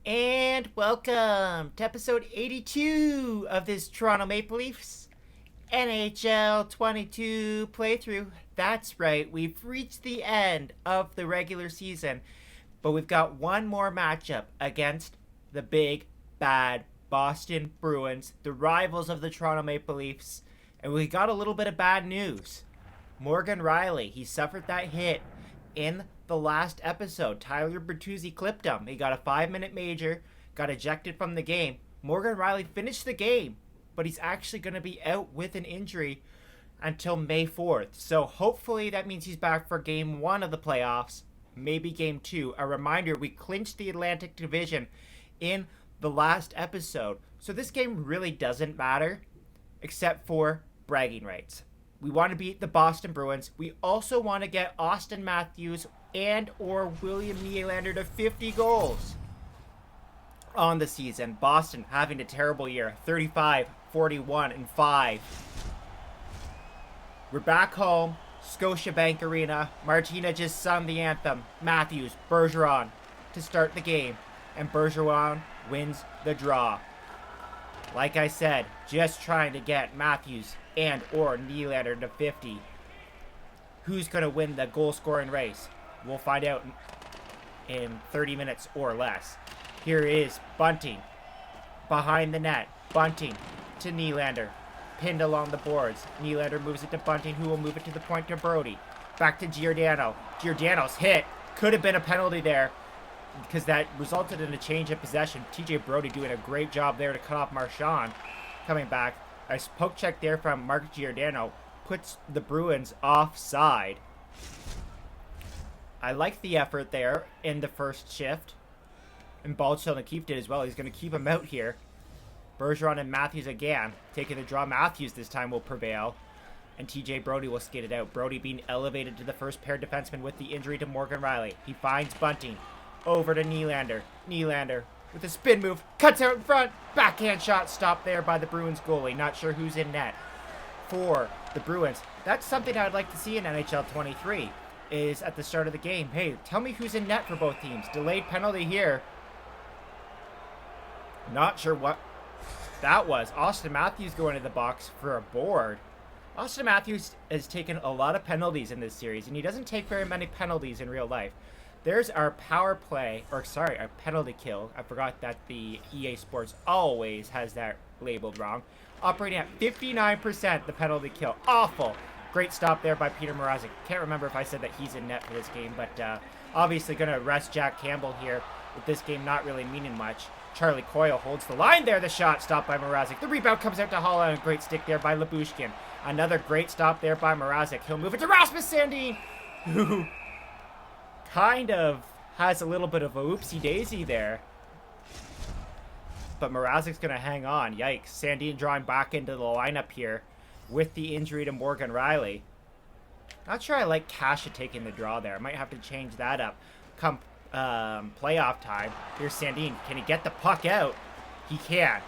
And welcome to episode 82 of this Toronto Maple Leafs NHL 22 playthrough. That's right, we've reached the end of the regular season, but we've got one more matchup against the big, bad Boston Bruins, the rivals of the Toronto Maple Leafs. And we got a little bit of bad news. Morgan Rielly, he suffered that hit in the last episode. Tyler Bertuzzi clipped him. He got a 5-minute major, got ejected from the game. Morgan Rielly finished the game, but he's actually going to be out with an injury until May 4th. So hopefully that means he's back for game 1 of the playoffs, maybe game 2. A reminder, we clinched the Atlantic Division in the last episode. So this game really doesn't matter except for bragging rights. We want to beat the Boston Bruins. We also want to get Auston Matthews and or William Nylander to 50 goals on the season. Boston having a terrible year. 35, 41, and 5. We're back home. Scotiabank Arena. Martina just sung the anthem. Matthews, Bergeron to start the game. And Bergeron wins the draw. Like I said, just trying to get Matthews and or Nylander to 50. Who's going to win the goal scoring race? We'll find out in 30 minutes or less. Here is Bunting behind the net. Bunting to Nylander. Pinned along the boards. Nylander moves it to Bunting, who will move it to the point to Brody. Back to Giordano. Giordano's hit. Could have been a penalty there, because that resulted in a change of possession. TJ Brody doing a great job there to cut off Marchand. Coming back. A poke check there from Mark Giordano puts the Bruins offside. I like the effort there in the first shift. And Baldshell and Keefe did as well. He's going to keep him out here. Bergeron and Matthews again. Taking the draw. Matthews this time will prevail. And TJ Brody will skate it out. Brody being elevated to the first pair defenseman with the injury to Morgan Rielly. He finds Bunting. Over to Nylander. Nylander with a spin move. Cuts out in front. Backhand shot stopped there by the Bruins goalie. Not sure who's in net for the Bruins. That's something I'd like to see in NHL 23. Is at the start of the game. Hey, tell me who's in net for both teams. Delayed penalty here. Not sure what that was. Auston Matthews going to the box for a board. Auston Matthews has taken a lot of penalties in this series, and he doesn't take very many penalties in real life. There's our power play, our penalty kill. I forgot that the EA Sports always has that labeled wrong. Operating at 59%, the penalty kill. Awful. Great stop there by Peter Mrazek. Can't remember if I said that he's in net for this game, but obviously going to rest Jack Campbell here with this game not really meaning much. Charlie Coyle holds the line there. The shot stopped by Mrazek. The rebound comes out to Holland. A great stick there by Lyubushkin. Another great stop there by Mrazek. He'll move it to Rasmus Sandin, who kind of has a little bit of a oopsie daisy there. But Mrazek's going to hang on. Yikes. Sandin drawing back into the lineup here with the injury to Morgan Rielly. Not sure I like Kasha taking the draw there. I might have to change that up come playoff time. Here's Sandin. Can he get the puck out? He can.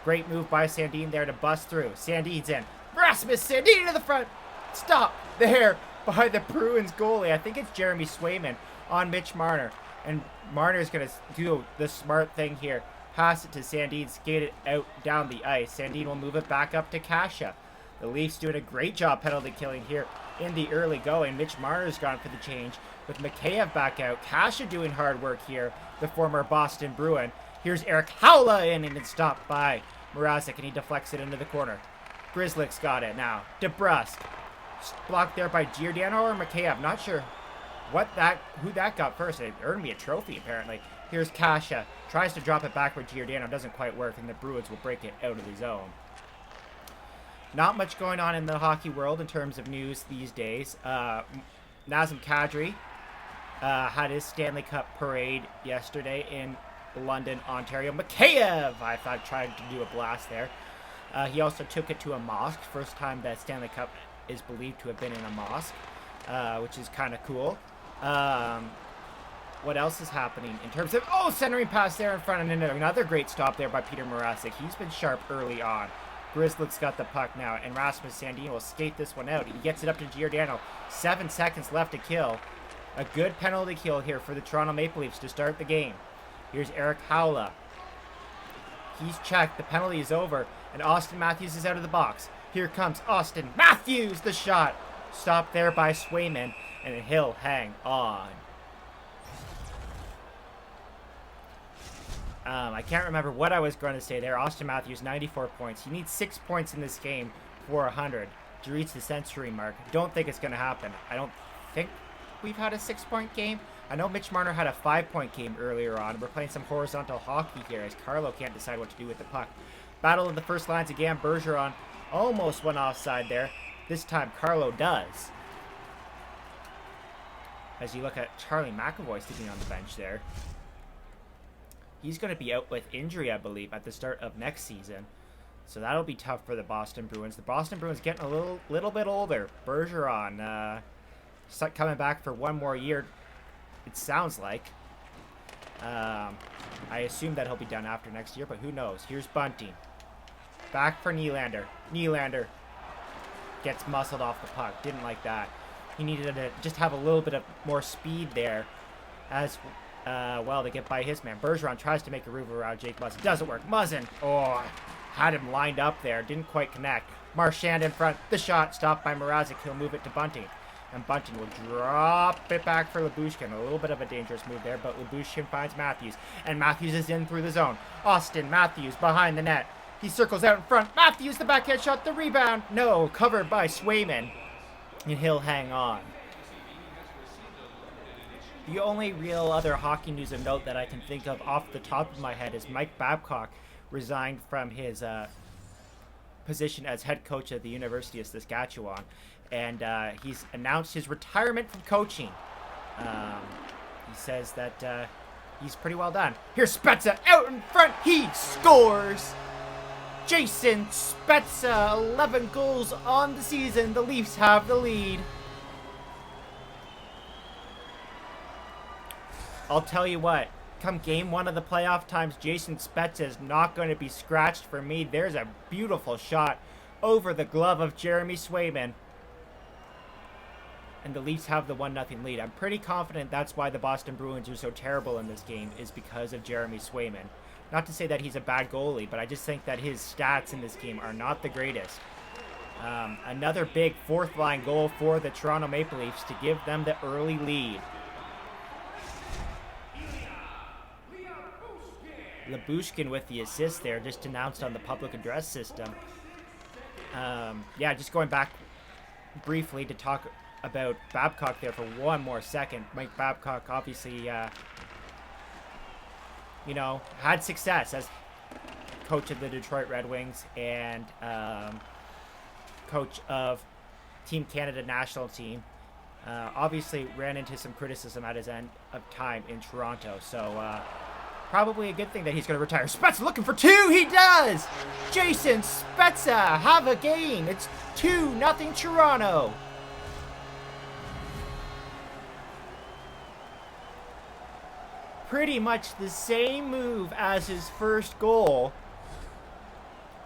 Great move by Sandin there to bust through. Sandin's in. Rasmus Sandin to the front. Stop there behind the Bruins goalie. I think it's Jeremy Swayman on Mitch Marner. And Marner's going to do the smart thing here. Pass it to Sandin, skate it out down the ice. Sandin will move it back up to Kasha. The Leafs doing a great job penalty killing here in the early going. Mitch Marner's gone for the change with Mikheyev back out. Kasha doing hard work here, the former Boston Bruin. Here's Eric Howla in, and it's stopped by Mrazek, and he deflects it into the corner. Grzelcyk's got it now. DeBrusk. Blocked there by Giordano or Mikheyev. Not sure who that got first. It earned me a trophy, apparently. Here's Kasha. Tries to drop it back where Giordano. Doesn't quite work, and the Bruins will break it out of the zone. Not much going on in the hockey world in terms of news these days. Nazem Kadri had his Stanley Cup parade yesterday in London, Ontario. Mikheyev, I thought, tried to do a blast there. He also took it to a mosque. First time that Stanley Cup is believed to have been in a mosque, which is kind of cool. What else is happening in terms of... Oh, centering pass there in front, and another great stop there by Peter Mrazek. He's been sharp early on. Grzelcyk's got the puck now, and Rasmus Sandin will skate this one out. He gets it up to Giordano. 7 seconds left to kill. A good penalty kill here for the Toronto Maple Leafs to start the game. Here's Eric Howla. He's checked. The penalty is over. And Austin Matthews is out of the box. Here comes Austin Matthews. The shot. Stopped there by Swayman. And he'll hang on. I can't remember what I was going to say there. Austin Matthews, 94 points. He needs 6 points in this game for 100 to reach the century mark. Don't think it's going to happen. I don't think we've had a 6-point game. I know Mitch Marner had a 5-point game earlier on. We're playing some horizontal hockey here as Carlo can't decide what to do with the puck. Battle of the first lines again. Bergeron almost went offside there. This time Carlo does. As you look at Charlie McAvoy sitting on the bench there. He's going to be out with injury, I believe, at the start of next season. So that'll be tough for the Boston Bruins. The Boston Bruins getting a little bit older. Bergeron coming back for one more year, it sounds like. I assume that he'll be done after next year, but who knows. Here's Bunting. Back for Nylander. Nylander gets muscled off the puck. Didn't like that. He needed to just have a little bit of more speed there as well to get by his man. Bergeron tries to make a move around Jake Muzzin. Doesn't work. Muzzin, had him lined up there. Didn't quite connect. Marchand in front. The shot stopped by Mrazek. He'll move it to Bunting. And Bunting will drop it back for Lyubushkin. A little bit of a dangerous move there, but Lyubushkin finds Matthews. And Matthews is in through the zone. Austin Matthews behind the net. He circles out in front. Matthews, the backhand shot. The rebound. No, covered by Swayman. And he'll hang on. The only real other hockey news of note that I can think of off the top of my head is Mike Babcock resigned from his position as head coach at the University of Saskatchewan. And he's announced his retirement from coaching. He says that he's pretty well done. Here's Spezza out in front. He scores! Jason Spezza, 11 goals on the season. The Leafs have the lead. I'll tell you what, come game one of the playoff times, Jason Spezza is not going to be scratched for me. There's a beautiful shot over the glove of Jeremy Swayman. And the Leafs have the 1-0 lead. I'm pretty confident that's why the Boston Bruins are so terrible in this game, is because of Jeremy Swayman. Not to say that he's a bad goalie, but I just think that his stats in this game are not the greatest. Another big fourth-line goal for the Toronto Maple Leafs to give them the early lead. Lyubushkin with the assist there, just announced on the public address system. Yeah, just going back briefly to talk about Babcock there for one more second. Mike Babcock obviously, had success as coach of the Detroit Red Wings and coach of Team Canada national team. Obviously ran into some criticism at his end of time in Toronto, so probably a good thing that he's going to retire. Spezza looking for two. He does. Jason Spezza have a game. It's 2-0 Toronto. Pretty much the same move as his first goal.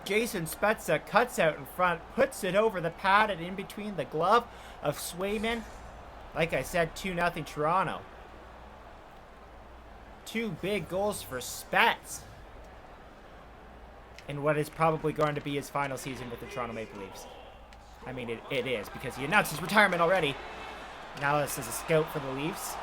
Jason Spezza cuts out in front, puts it over the pad and in between the glove of Swayman. Like I said, 2-0 Toronto. 2 big goals for Spets in what is probably going to be his final season with the Toronto Maple Leafs. I mean, it is, because he announced his retirement already. Now this is a scout for the Leafs.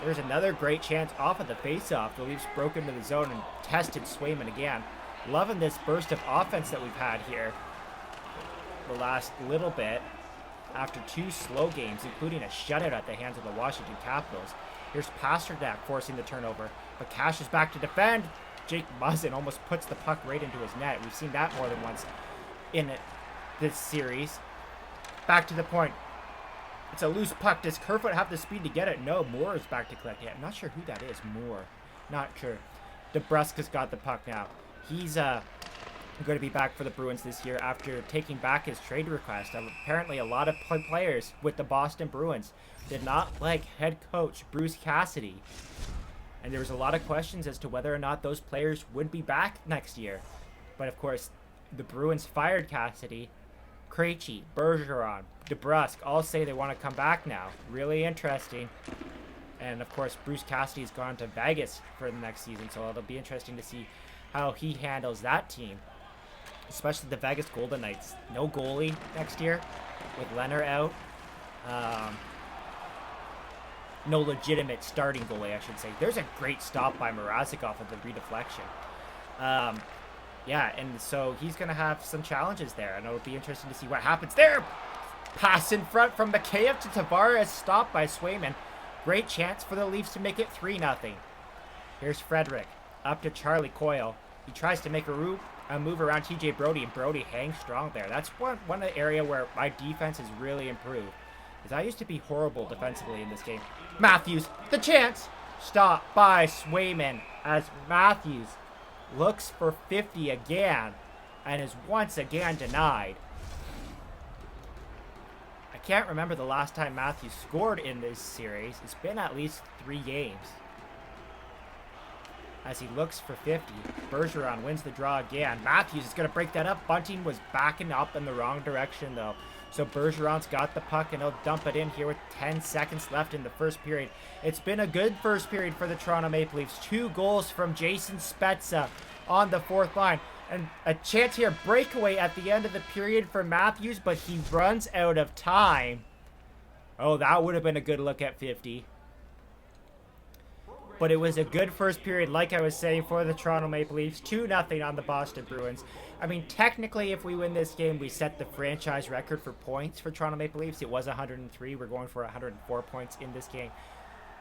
There's another great chance off of the faceoff. The Leafs broke into the zone and tested Swayman again. Loving this burst of offense that we've had here the last little bit after 2 slow games, including a shutout at the hands of the Washington Capitals. Here's Pasternak forcing the turnover, but Cash is back to defend. Jake Muzzin almost puts the puck right into his net. We've seen that more than once in this series. Back to the point. It's a loose puck. Does Kerfoot have the speed to get it? No, Moore is back to collect it. I'm not sure who that is. Moore. Not sure. DeBrusk's got the puck now. He's going to be back for the Bruins this year after taking back his trade request. Apparently a lot of players with the Boston Bruins did not like head coach Bruce Cassidy. And there was a lot of questions as to whether or not those players would be back next year. But of course, the Bruins fired Cassidy. Krejci, Bergeron, DeBrusk all say they want to come back now. Really interesting. And of course, Bruce Cassidy's gone to Vegas for the next season, so it'll be interesting to see how he handles that team, especially the Vegas Golden Knights. No goalie next year with Leonard out. No legitimate starting goalie, I should say. There's a great stop by Mrazek off of the redeflection. Yeah, and so he's going to have some challenges there, and it'll be interesting to see what happens there. Pass in front from Mikheyev to Tavares, stopped by Swayman. Great chance for the Leafs to make it 3-0. Here's Frederic, up to Charlie Coyle. He tries to make a move around TJ Brody, and Brody hangs strong there. That's one of the area where my defense has really improved, because I used to be horrible defensively in this game. Matthews, the chance! Stopped by Swayman as Matthews looks for 50 again and is once again denied. I can't remember the last time Matthews scored in this series. It's been at least 3 games. As he looks for 50, Bergeron wins the draw again. Matthews is going to break that up. Bunting was backing up in the wrong direction, though. So Bergeron's got the puck, and he'll dump it in here with 10 seconds left in the first period. It's been a good first period for the Toronto Maple Leafs. 2 goals from Jason Spezza on the 4th line. And a chance here, breakaway at the end of the period for Matthews, but he runs out of time. Oh, that would have been a good look at 50. But it was a good first period, like I was saying, for the Toronto Maple Leafs. 2-0 on the Boston Bruins. I mean, technically, if we win this game, we set the franchise record for points for Toronto Maple Leafs. It was 103. We're going for 104 points in this game.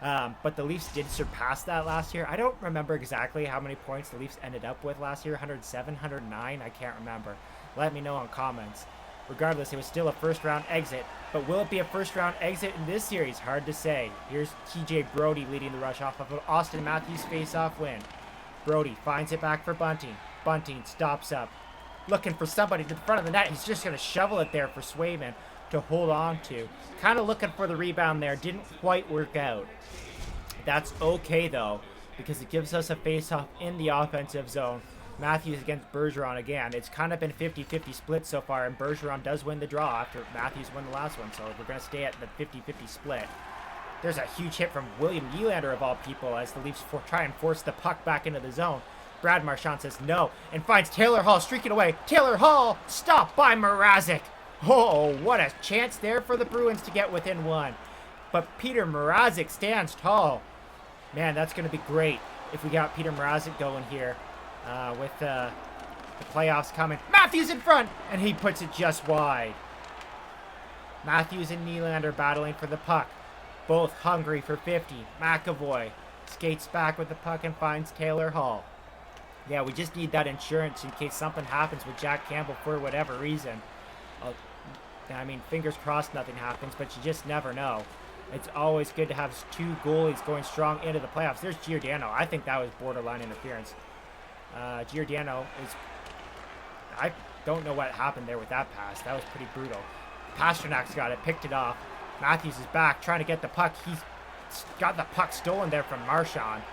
But the Leafs did surpass that last year. I don't remember exactly how many points the Leafs ended up with last year. 107, 109? I can't remember. Let me know in comments. Regardless, it was still a first-round exit. But will it be a first-round exit in this series? Hard to say. Here's TJ Brody leading the rush off of an Austin Matthews face-off win. Brody finds it back for Bunting. Bunting stops up, looking for somebody to the front of the net. He's just going to shovel it there for Swayman to hold on to. Kind of looking for the rebound there. Didn't quite work out. That's okay, though, because it gives us a face-off in the offensive zone. Matthews against Bergeron again. It's kind of been 50-50 split so far, and Bergeron does win the draw after Matthews won the last one, so we're going to stay at the 50-50 split. There's a huge hit from William Nylander, of all people, as the Leafs try and force the puck back into the zone. Brad Marchand says no, and finds Taylor Hall streaking away. Taylor Hall stopped by Mrazek. Oh, what a chance there for the Bruins to get within 1. But Peter Mrazek stands tall. Man, that's going to be great if we got Peter Mrazek going here. With the playoffs coming. Matthews in front, and he puts it just wide. Matthews and Nylander battling for the puck. Both hungry for 50. McAvoy skates back with the puck and finds Taylor Hall. Yeah, we just need that insurance in case something happens with Jack Campbell for whatever reason. I mean, fingers crossed nothing happens, but you just never know. It's always good to have 2 goalies going strong into the playoffs. There's Giordano. I think that was borderline interference. Giordano is... I don't know what happened there with that pass. That was pretty brutal. Pasternak's got it, picked it off. Matthews is back, trying to get the puck. He's got the puck stolen there from Marchand.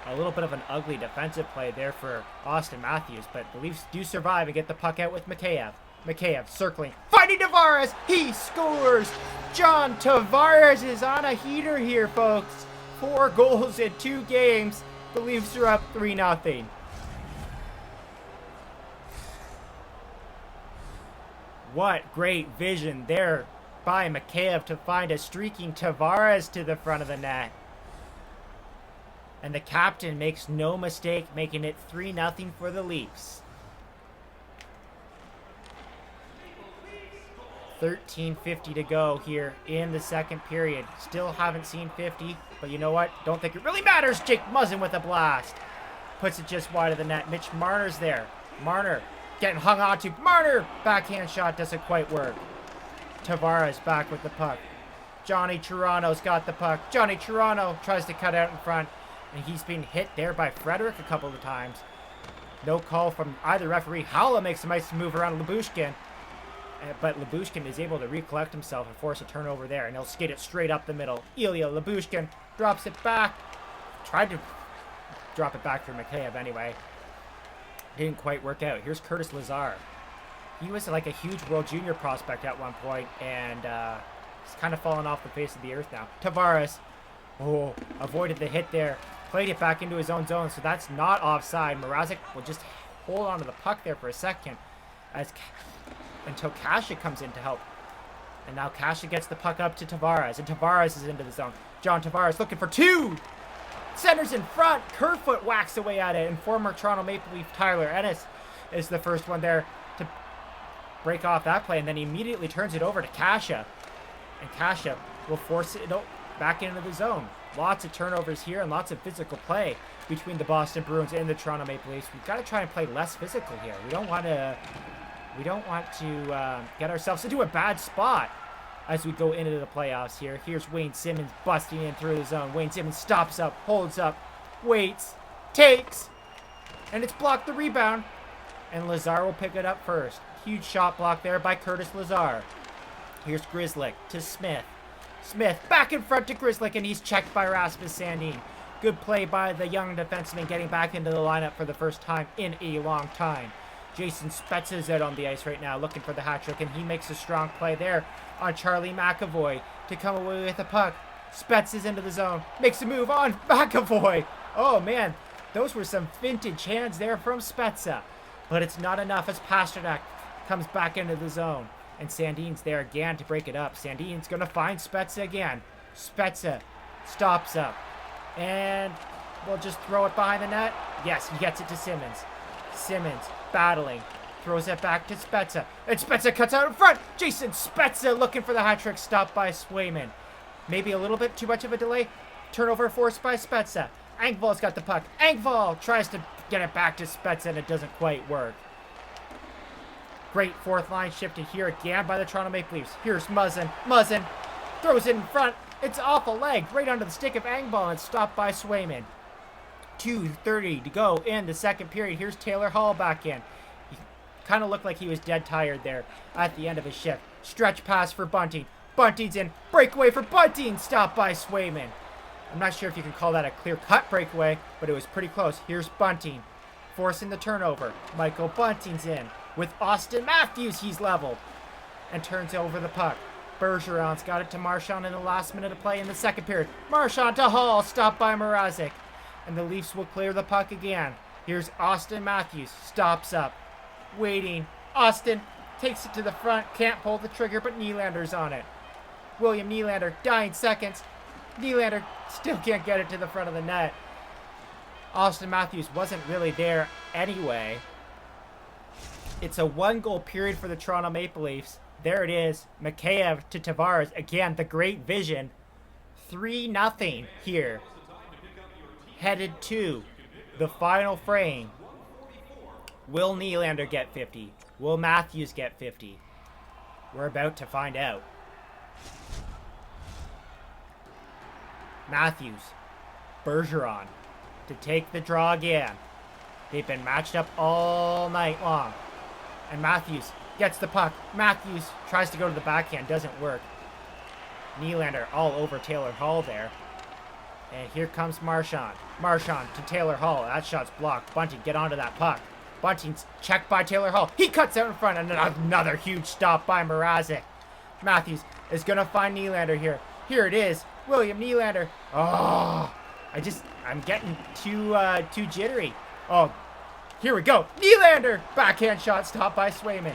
A little bit of an ugly defensive play there for Austin Matthews, but the Leafs do survive and get the puck out with Mikheyev. Mikheyev circling, finding Tavares. He scores. John Tavares is on a heater here, folks. 4 goals in 2 games. The Leafs are up 3-0. What great vision there by Mikheyev to find a streaking Tavares to the front of the net. And the captain makes no mistake, making it 3-0 for the Leafs. 13:50 to go here in the second period. Still haven't seen 50, but you know what? Don't think it really matters. Jake Muzzin with a blast. Puts it just wide of the net. Mitch Marner's there. Marner getting hung on to. Marner! Backhand shot doesn't quite work. Tavares back with the puck. Johnny Toronto's got the puck. Johnny Toronto tries to cut out in front, and he's been hit there by Frederic a couple of times. No call from either referee. Haula makes a nice move around Lyubushkin. But Lyubushkin is able to recollect himself and force a turnover there, and he'll skate it straight up the middle. Ilya Lyubushkin drops it back. Tried to drop it back for Mikheyev anyway. Didn't quite work out. Here's Curtis Lazar. He was like a huge World Junior prospect at one point, and he's kind of fallen off the face of the earth now. Tavares Oh, avoided the hit there. Played it back into his own zone, so that's not offside. Mrazek will just hold on to the puck there for a second until Kasha comes in to help. And now Kasha gets the puck up to Tavares, and Tavares is into the zone. John Tavares looking for two. Centers in front. Kerfoot whacks away at it, and former Toronto Maple Leaf Tyler Ennis is the first one there to break off that play, and then he immediately turns it over to Kasha. And Kasha will force it back into the zone. Lots of turnovers here and lots of physical play between the Boston Bruins and the Toronto Maple Leafs. We've got to try and play less physical here. We don't want to get ourselves into a bad spot as we go into the playoffs here. Here's Wayne Simmonds busting in through the zone. Wayne Simmonds stops up, holds up, waits, takes, and it's blocked the rebound. And Lazar will pick it up first. Huge shot block there by Curtis Lazar. Here's Grzelcyk to Smith. Smith back in front to Grzelcyk, and he's checked by Rasmus Sandin. Good play by the young defenseman getting back into the lineup for the first time in a long time. Jason Spezza is out on the ice right now looking for the hat trick, and he makes a strong play there on Charlie McAvoy to come away with the puck. Spezza is into the zone, makes a move on McAvoy. Oh man, those were some vintage hands there from Spezza. But it's not enough as Pasternak comes back into the zone. And Sandin's there again to break it up. Sandin's going to find Spezza again. Spezza stops up. And we'll just throw it behind the net. Yes, he gets it to Simmonds. Simmonds battling. Throws it back to Spezza. And Spezza cuts out in front. Jason Spezza looking for the hat trick. Stopped by Swayman. Maybe a little bit too much of a delay. Turnover forced by Spezza. Engvall's got the puck. Engvall tries to get it back to Spezza, and it doesn't quite work. Great fourth line shifted here again by the Toronto Maple Leafs. Here's Muzzin. Muzzin throws it in front. It's off a leg right under the stick of Engvall, and stopped by Swayman. 2:30 to go in the second period. Here's Taylor Hall back in. He kind of looked like he was dead tired there at the end of his shift. Stretch pass for Bunting. Bunting's in. Breakaway for Bunting. Stopped by Swayman. I'm not sure if you can call that a clear-cut breakaway, but it was pretty close. Here's Bunting forcing the turnover. Michael Bunting's in. With Austin Matthews, he's leveled and turns over the puck. Bergeron's got it to Marchand in the last minute of play in the second period. Marchand to Hall, stopped by Mrazek. And the Leafs will clear the puck again. Here's Austin Matthews, stops up, waiting. Austin takes it to the front, can't pull the trigger, but Nylander's on it. William Nylander, dying seconds. Nylander still can't get it to the front of the net. Austin Matthews wasn't really there anyway. It's a one-goal period for the Toronto Maple Leafs. There it is. Mikheyev to Tavares. Again, the great vision. 3-0 here. Headed to the final frame. Will Nylander get 50? Will Matthews get 50? We're about to find out. Matthews. Bergeron to take the draw again. They've been matched up all night long. And Matthews gets the puck. Matthews tries to go to the backhand. Doesn't work. Nylander all over Taylor Hall there. And here comes Marchand. Marchand to Taylor Hall. That shot's blocked. Bunting, get onto that puck. Bunting's checked by Taylor Hall. He cuts out in front. And another huge stop by Mrazek. Matthews is going to find Nylander here. Here it is. William Nylander. Oh, I'm getting too jittery. Oh, here we go. Nylander! Backhand shot stopped by Swayman.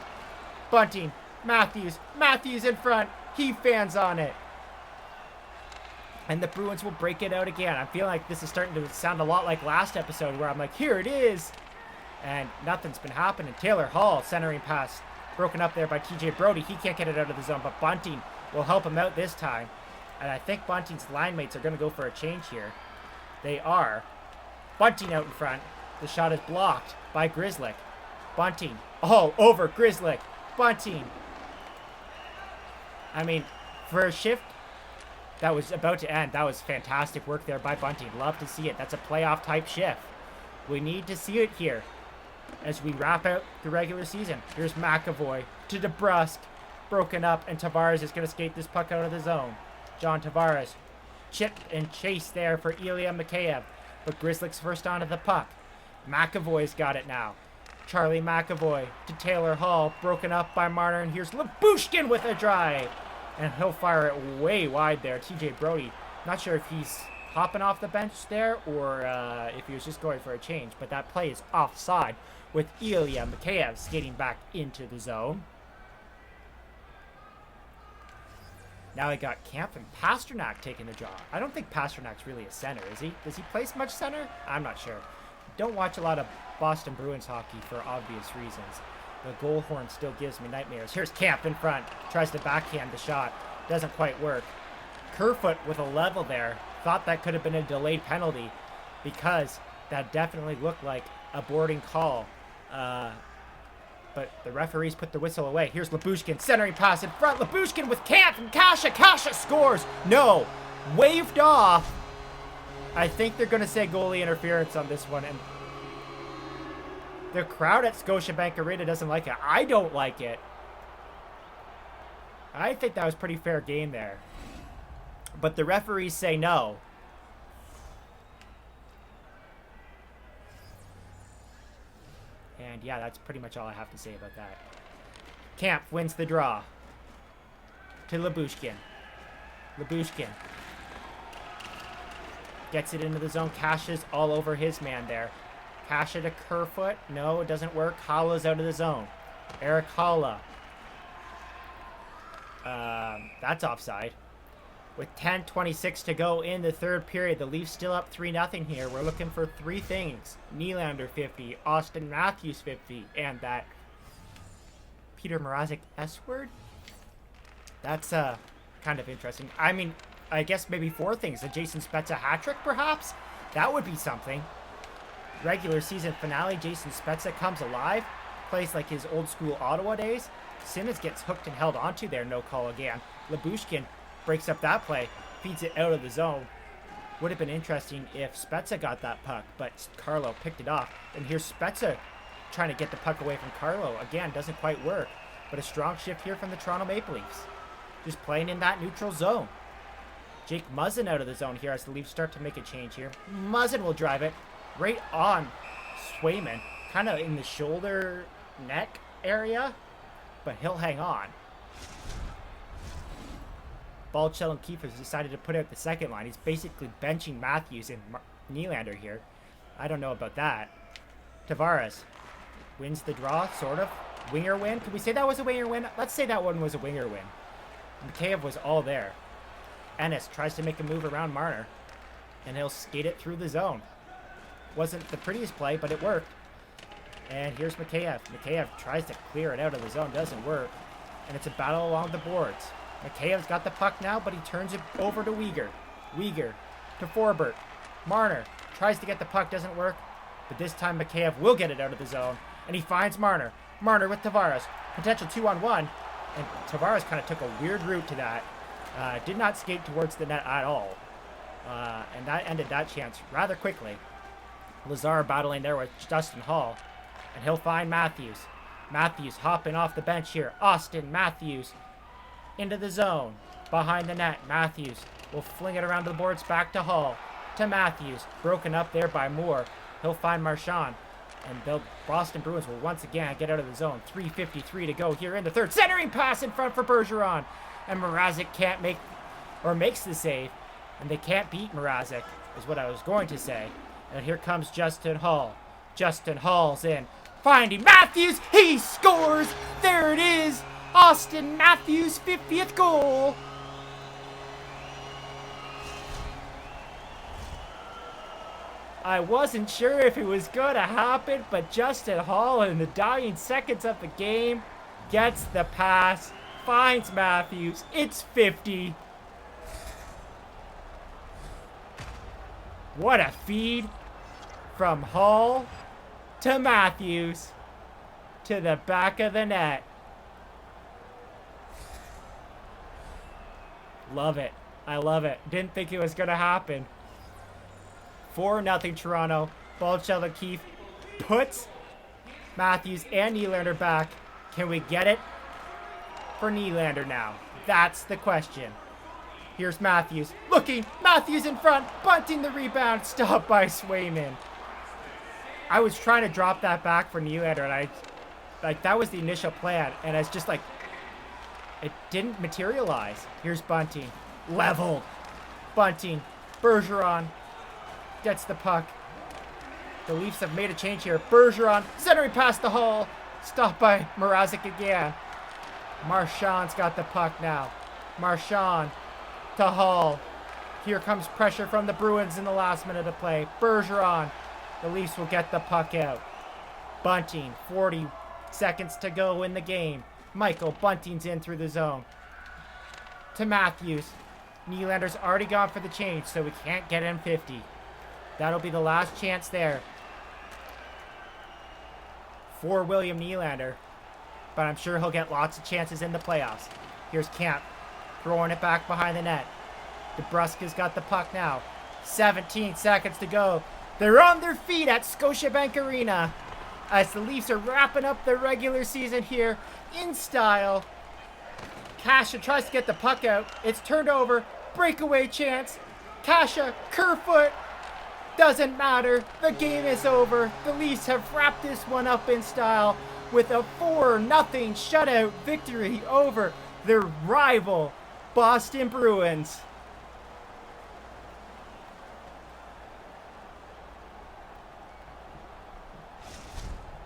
Bunting. Matthews. Matthews in front. He fans on it. And the Bruins will break it out again. I feel like this is starting to sound a lot like last episode where I'm like, here it is. And nothing's been happening. Taylor Hall centering pass. Broken up there by TJ Brody. He can't get it out of the zone, but Bunting will help him out this time. And I think Bunting's line mates are going to go for a change here. They are. Bunting out in front. The shot is blocked by Grzelcyk. Bunting all over Grzelcyk. Bunting. I mean, for a shift that was about to end, that was fantastic work there by Bunting. Love to see it. That's a playoff type shift. We need to see it here as we wrap out the regular season. Here's McAvoy to DeBrusk. Broken up, and Tavares is going to skate this puck out of the zone. John Tavares. Chip and chase there for Ilya Mikheyev. But Grzelcyk's first onto the puck. McAvoy's got it now. Charlie McAvoy to Taylor Hall. Broken up by Marner. And here's Lyubushkin with a drive. And he'll fire it way wide there. TJ Brody. Not sure if he's hopping off the bench there or if he was just going for a change. But that play is offside with Ilya Mikheyev skating back into the zone. Now we got Kampf and Pasternak taking the draw. I don't think Pasternak's really a center, is he? Does he play much center? I'm not sure. Don't watch a lot of Boston Bruins hockey for obvious reasons. The goal horn still gives me nightmares. Here's Kampf in front. Tries to backhand the shot. Doesn't quite work. Kerfoot with a level there. Thought that could have been a delayed penalty because that definitely looked like a boarding call. But the referees put the whistle away. Here's Lyubushkin, centering pass in front. Lyubushkin with Kampf and Kasha. Kasha scores. No. Waved off. I think they're going to say goalie interference on this one. And the crowd at Scotiabank Arena doesn't like it. I don't like it. I think that was pretty fair game there. But the referees say no. And yeah, that's pretty much all I have to say about that. Kampf wins the draw. To Lyubushkin. Lyubushkin. Gets it into the zone. Kasha's all over his man there. Kasha to Kerfoot. No, it doesn't work. Halla's out of the zone. Eric Halla. That's offside. With 10:26 to go in the third period, the Leafs still up 3-0 here. We're looking for three things. Nylander 50, Austin Matthews 50, and that Peter Mrazek S word? That's kind of interesting. I mean, I guess maybe four things. A Jason Spezza hat-trick, perhaps? That would be something. Regular season finale, Jason Spezza comes alive. Plays like his old-school Ottawa days. Simmons gets hooked and held onto there. No call again. Lyubushkin breaks up that play, feeds it out of the zone. Would have been interesting if Spezza got that puck, but Carlo picked it off. And here's Spezza trying to get the puck away from Carlo. Again, doesn't quite work. But a strong shift here from the Toronto Maple Leafs. Just playing in that neutral zone. Jake Muzzin out of the zone here as the Leafs start to make a change here. Muzzin will drive it right on Swayman. Kind of in the shoulder, neck area. But he'll hang on. Baldshell and Keefe has decided to put out the second line. He's basically benching Matthews and Nylander here. I don't know about that. Tavares wins the draw, sort of. Winger win. Can we say that was a winger win? Let's say that one was a winger win. Mikheyev was all there. Ennis tries to make a move around Marner. And he'll skate it through the zone. Wasn't the prettiest play, but it worked. And here's Mikheyev. Mikheyev tries to clear it out of the zone. Doesn't work. And it's a battle along the boards. Mikheyev's got the puck now, but he turns it over to Weegar. Weegar to Forbert. Marner tries to get the puck, doesn't work. But this time Mikheyev will get it out of the zone. And he finds Marner. Marner with Tavares. Potential 2-on-1. And Tavares kind of took a weird route to that. Did not skate towards the net at all. And that ended that chance rather quickly. Lazar battling there with Dustin Hall. And he'll find Matthews. Matthews hopping off the bench here. Austin Matthews into the zone. Behind the net. Matthews will fling it around to the boards. Back to Hall. To Matthews. Broken up there by Moore. He'll find Marchand. And the Boston Bruins will once again get out of the zone. 3:53 to go here in the third. Centering pass in front for Bergeron. And Mrazek can't make, or makes the save. And they can't beat Mrazek, is what I was going to say. And here comes Justin Hall. Justin Hall's in. Finding Matthews. He scores. There it is. Austin Matthews' 50th goal. I wasn't sure if it was going to happen, but Justin Hall in the dying seconds of the game gets the pass, finds Matthews. It's 50. What a feed from Hall to Matthews to the back of the net. Love it. I love it. Didn't think it was going to happen. 4-0 Toronto. Baldshell and Keefe puts Matthews and Nylander back. Can we get it for Nylander now? That's the question. Here's Matthews. Looking. Matthews in front. Bunting the rebound. Stopped by Swayman. I was trying to drop that back for Nylander, and that was the initial plan, and it's just like it didn't materialize. Here's Bunting. Leveled. Bunting Bergeron gets the puck. The Leafs have made a change here. Bergeron, centering past the Hall. Stopped by Mrazek again. Marchand's got the puck now. Marchand to Hall. Here comes pressure from the Bruins in the last minute of play. Bergeron. The Leafs will get the puck out. Bunting, 40 seconds to go in the game. Michael Bunting's in through the zone. To Matthews. Nylander's already gone for the change, so we can't get him 50. That'll be the last chance there for William Nylander. But I'm sure he'll get lots of chances in the playoffs. Here's Camp throwing it back behind the net. DeBruska's got the puck now. 17 seconds to go. They're on their feet at Scotiabank Arena as the Leafs are wrapping up their regular season here in style. Kasha tries to get the puck out. It's turned over. Breakaway chance. Kasha, Kerfoot. Doesn't matter. The game is over. The Leafs have wrapped this one up in style with a 4-0 shutout victory over their rival Boston Bruins.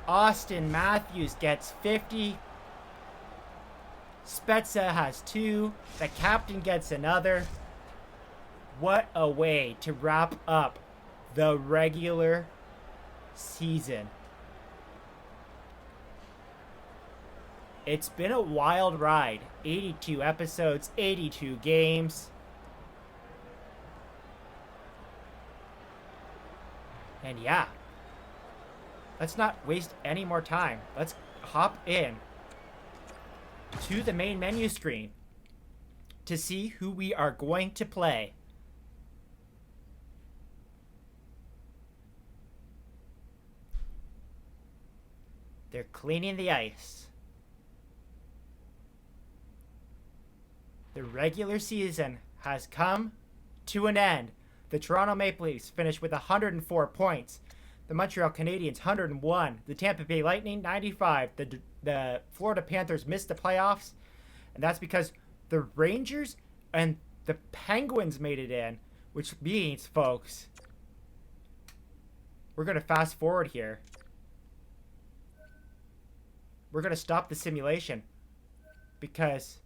Austin Matthews gets 50. Spezza has 2. The captain gets another. What a way to wrap up the regular season. It's been a wild ride. 82 episodes, 82 games. And yeah, let's not waste any more time. Let's hop in to the main menu screen to see who we are going to play. They're cleaning the ice. The regular season has come to an end. The Toronto Maple Leafs finished with 104 points. The Montreal Canadiens, 101. The Tampa Bay Lightning, 95. The Florida Panthers missed the playoffs. And that's because the Rangers and the Penguins made it in. Which means, folks, we're going to fast forward here. We're going to stop the simulation. Because,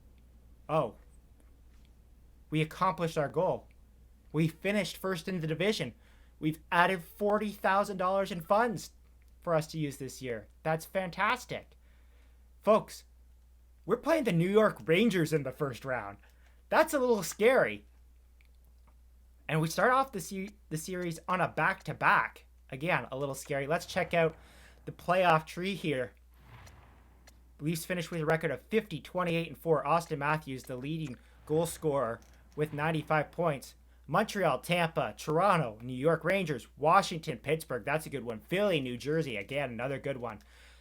we accomplished our goal. We finished first in the division. We've added $40,000 in funds for us to use this year. That's fantastic. Folks, we're playing the New York Rangers in the first round. That's a little scary. And we start off the series on a back-to-back. Again, a little scary. Let's check out the playoff tree here. The Leafs finished with a record of 50, 28, and 4. Austin Matthews, the leading goal scorer, with 95 points. Montreal, Tampa, Toronto, New York Rangers, Washington, Pittsburgh. That's a good one. Philly, New Jersey. Again, another good one.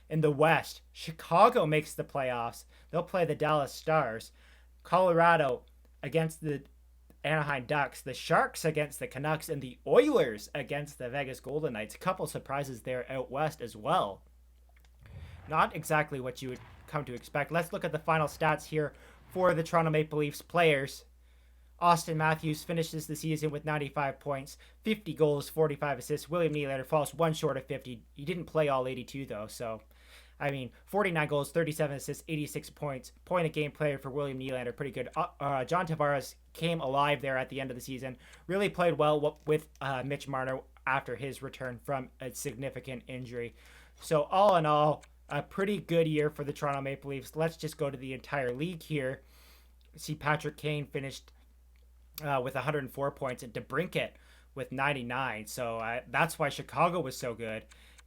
In the West, Chicago makes the playoffs. They'll play the Dallas Stars. Colorado against the Anaheim Ducks. The Sharks against the Canucks. And the Oilers against the Vegas Golden Knights. A couple surprises there out west as well. Not exactly what you would come to expect. Let's look at the final stats here for the Toronto Maple Leafs players. Austin Matthews finishes the season with 95 points, 50 goals, 45 assists. William Nylander falls one short of 50. He didn't play all 82, though, so, 49 goals, 37 assists, 86 points. Point a game player for William Nylander, pretty good. John Tavares came alive there at the end of the season. Really played well with Mitch Marner after his return from a significant injury. So, all in all, a pretty good year for the Toronto Maple Leafs. Let's just go to the entire league here. See, Patrick Kane finished with 104 points, and DeBrincat with 99. So that's why Chicago was so good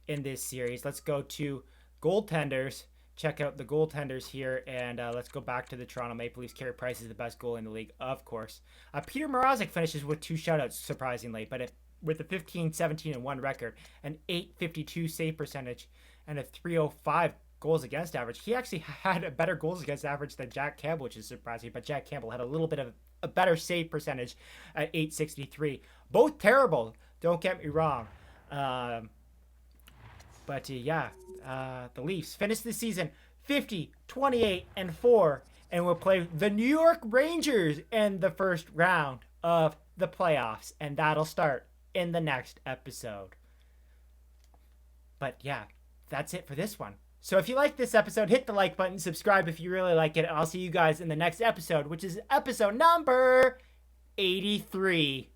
in this series. Let's go to goaltenders. Check out the goaltenders here, and let's go back to the Toronto Maple Leafs. Carey Price is the best goalie in the league, of course. Peter Mrazek finishes with 2 shutouts, surprisingly, but with a 15-17-1 record, an .852 save percentage, and a .305 goals against average. He actually had a better goals against average than Jack Campbell, which is surprising, but Jack Campbell had a little bit of a better save percentage at .863. Both terrible, don't get me wrong. The Leafs finished the season 50, 28, and 4, and will play the New York Rangers in the first round of the playoffs, and that'll start in the next episode. But yeah, that's it for this one. So if you like this episode, hit the like button, subscribe if you really like it. I'll see you guys in the next episode, which is episode number 83.